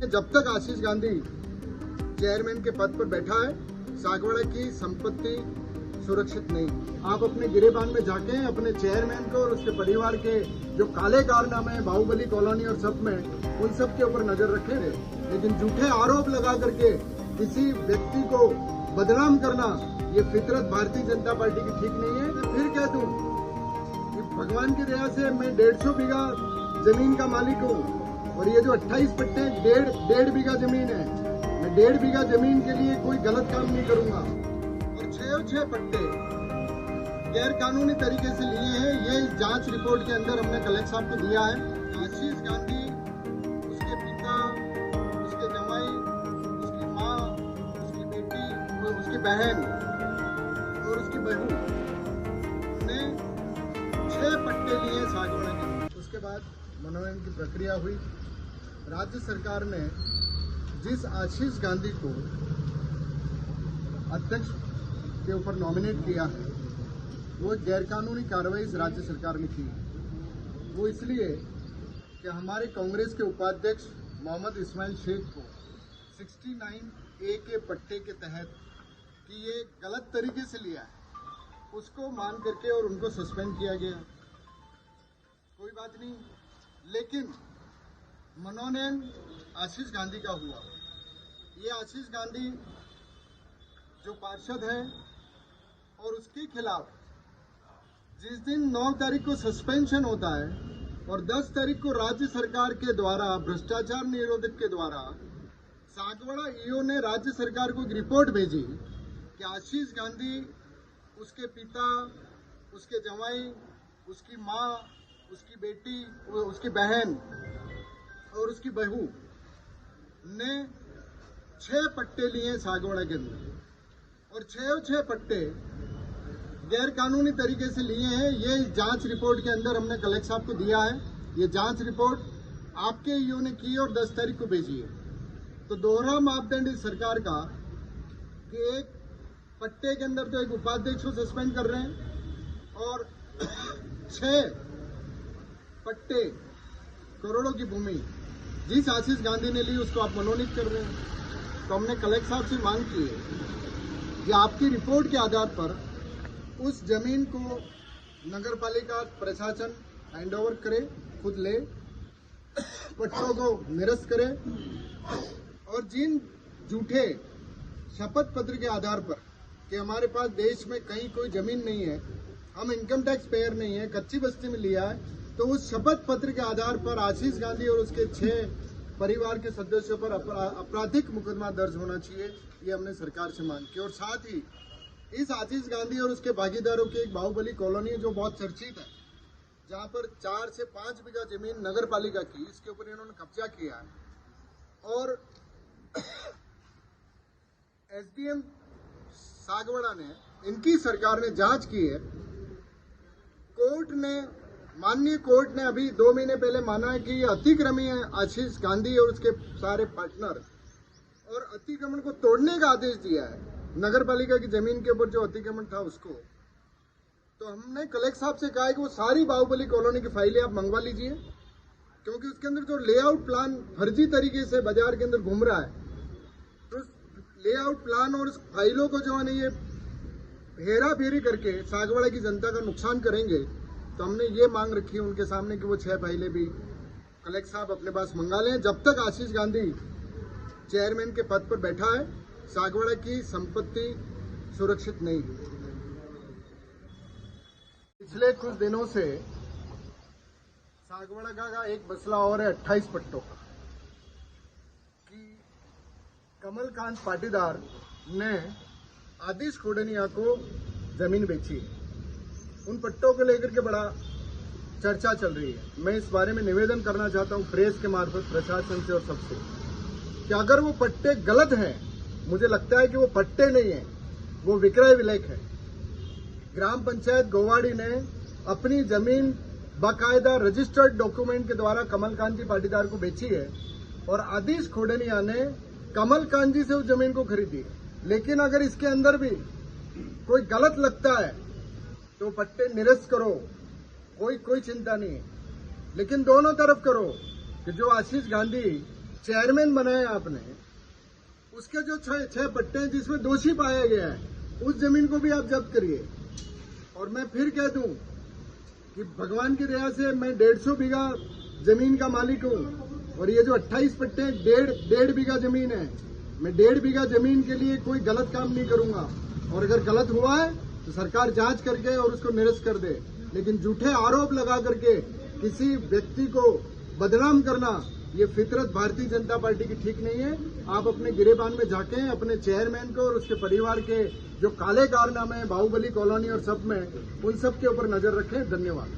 जब तक आशीष गांधी चेयरमैन के पद पर बैठा है, सागवाड़ा की संपत्ति सुरक्षित नहीं। आप अपने गिरेबान में जाके अपने चेयरमैन को और उसके परिवार के जो काले कारनामे हैं बाहुबली कॉलोनी और सब में, उन सब के ऊपर नजर रखे रहे। लेकिन झूठे आरोप लगा करके किसी व्यक्ति को बदनाम करना, ये फितरत भारतीय जनता पार्टी की ठीक नहीं है। मैं फिर कह दूं कि भगवान की दया से मैं 150 बीघा जमीन का मालिक हूँ और ये जो 28 पट्टे डेढ़ बीघा जमीन है, मैं 1.5 बीघा जमीन के लिए कोई गलत काम नहीं करूंगा। और 6 पट्टे गैर कानूनी तरीके से लिए हैं, ये जांच रिपोर्ट के अंदर हमने कलेक्टर साहब को दिया है। आशीष गांधी, उसके पिता, उसके जमाई, उसकी माँ, उसकी बेटी, उसकी बहन और उसकी बहू ने 6 पट्टे लिए सागवाड़ा के। उसके बाद मनोनयन की प्रक्रिया हुई। राज्य सरकार ने जिस आशीष गांधी को अध्यक्ष के ऊपर नॉमिनेट किया है, वो गैरकानूनी कार्रवाई राज्य सरकार ने की। वो इसलिए कि हमारे कांग्रेस के उपाध्यक्ष मोहम्मद इस्माइल शेख को 69A के पट्टे के तहत कि ये गलत तरीके से लिया है, उसको मान करके और उनको सस्पेंड किया गया। कोई बात नहीं, लेकिन मनोनयन आशीष गांधी का हुआ। ये आशीष गांधी जो पार्षद है और उसके खिलाफ जिस दिन 9 तारीख को सस्पेंशन होता है और 10 तारीख को राज्य सरकार के द्वारा भ्रष्टाचार निरोधक के द्वारा सागवाड़ा ईओ ने राज्य सरकार को एक रिपोर्ट भेजी कि आशीष गांधी, उसके पिता, उसके जमाई, उसकी माँ, उसकी बेटी, उसकी बहन और उसकी बहू ने 6 पट्टे लिए सागवाड़ा के अंदर और 6 पट्टे गैर कानूनी तरीके से लिए हैं। ये जांच रिपोर्ट के अंदर हमने कलेक्टर साहब को दिया है। ये जांच रिपोर्ट आपके ईओ ने की और 10 तारीख को भेजी है। तो दोहरा मापदंड इस सरकार का कि एक पट्टे के अंदर तो एक उपाध्यक्ष को सस्पेंड कर रहे हैं और 6 पट्टे करोड़ों की भूमि जिस आशीष गांधी ने ली उसको आप मनोनीत कर रहे हैं। तो हमने कलेक्टर साहब से मांग की है कि आपकी रिपोर्ट के आधार पर उस जमीन को नगर पालिका प्रशासन हैंडओवर करे, खुद ले, पट्टों को निरस्त करे और जिन झूठे शपथ पत्र के आधार पर कि हमारे पास देश में कहीं कोई जमीन नहीं है, हम इनकम टैक्स पेयर नहीं है, कच्ची बस्ती में लिया है, तो उस शपथ पत्र के आधार पर आशीष गांधी और उसके 6 परिवार के सदस्यों पर आपराधिक मुकदमा दर्ज होना चाहिए। ये हमने सरकार से मांग की। और साथ ही इस आशीष गांधी और उसके भागीदारों की एक बाहुबली कॉलोनी जो बहुत चर्चित है, जहां पर 4 से 5 बीघा जमीन नगर पालिका की, इसके ऊपर इन्होंने कब्जा किया है और एसडीएम सागवाड़ा ने, इनकी सरकार ने जांच की है। माननीय कोर्ट ने अभी 2 महीने पहले माना है कि ये अतिक्रमी है आशीष गांधी और उसके सारे पार्टनर, और अतिक्रमण को तोड़ने का आदेश दिया है नगर पालिका की जमीन के ऊपर जो अतिक्रमण था उसको। तो हमने कलेक्टर साहब से कहा है कि वो सारी बाहुबली कॉलोनी की फाइलें आप मंगवा लीजिए, क्योंकि उसके अंदर जो लेआउट प्लान फर्जी तरीके से बाजार के अंदर घूम रहा है, तो लेआउट प्लान और उस फाइलों को जो है ये हेरा फेरी करके सागवाड़ा की जनता का नुकसान करेंगे। तो हमने ये मांग रखी है उनके सामने कि वो 6 फाइलें भी कलेक्टर साहब अपने पास मंगा लें। जब तक आशीष गांधी चेयरमैन के पद पर बैठा है, सागवाड़ा की संपत्ति सुरक्षित नहीं। पिछले कुछ दिनों से सागवाड़ा का एक मसला और है 28 पट्टों का, कि कमलकांत पाटीदार ने आदिश खोडनिया को जमीन बेची है। उन पट्टों को लेकर के बड़ा चर्चा चल रही है। मैं इस बारे में निवेदन करना चाहता हूं प्रेस के मार्फत प्रशासन से और सबसे कि अगर वो पट्टे गलत हैं, मुझे लगता है कि वो पट्टे नहीं है, वो विक्रय विलेख है। ग्राम पंचायत गोवाड़ी ने अपनी जमीन बाकायदा रजिस्टर्ड डॉक्यूमेंट के द्वारा कमलकांत जी पाटीदार को बेची है और आदिश खोडनिया ने कमलकांत जी से उस जमीन को खरीदी। लेकिन अगर इसके अंदर भी कोई गलत लगता है तो पट्टे निरस्त करो, कोई चिंता नहीं है, लेकिन दोनों तरफ करो कि जो आशीष गांधी चेयरमैन बनाया आपने, उसके जो छह पट्टे हैं जिसमें दोषी पाया गया है, उस जमीन को भी आप जब्त करिए। और मैं फिर कह दूं कि भगवान की दया से मैं 150 बीघा जमीन का मालिक हूं, और ये जो 28 पट्टे हैं, डेढ़ बीघा जमीन है। मैं 1.5 बीघा जमीन के लिए कोई गलत काम नहीं करूंगा, और अगर गलत हुआ है तो सरकार जांच करके और उसको निरस्त कर दे। लेकिन झूठे आरोप लगा करके किसी व्यक्ति को बदनाम करना, ये फितरत भारतीय जनता पार्टी की ठीक नहीं है। आप अपने गिरेबान में जाके अपने चेयरमैन को और उसके परिवार के जो काले कारनामे हैं बाहुबली कॉलोनी और सब में, उन सब के ऊपर नजर रखें। धन्यवाद।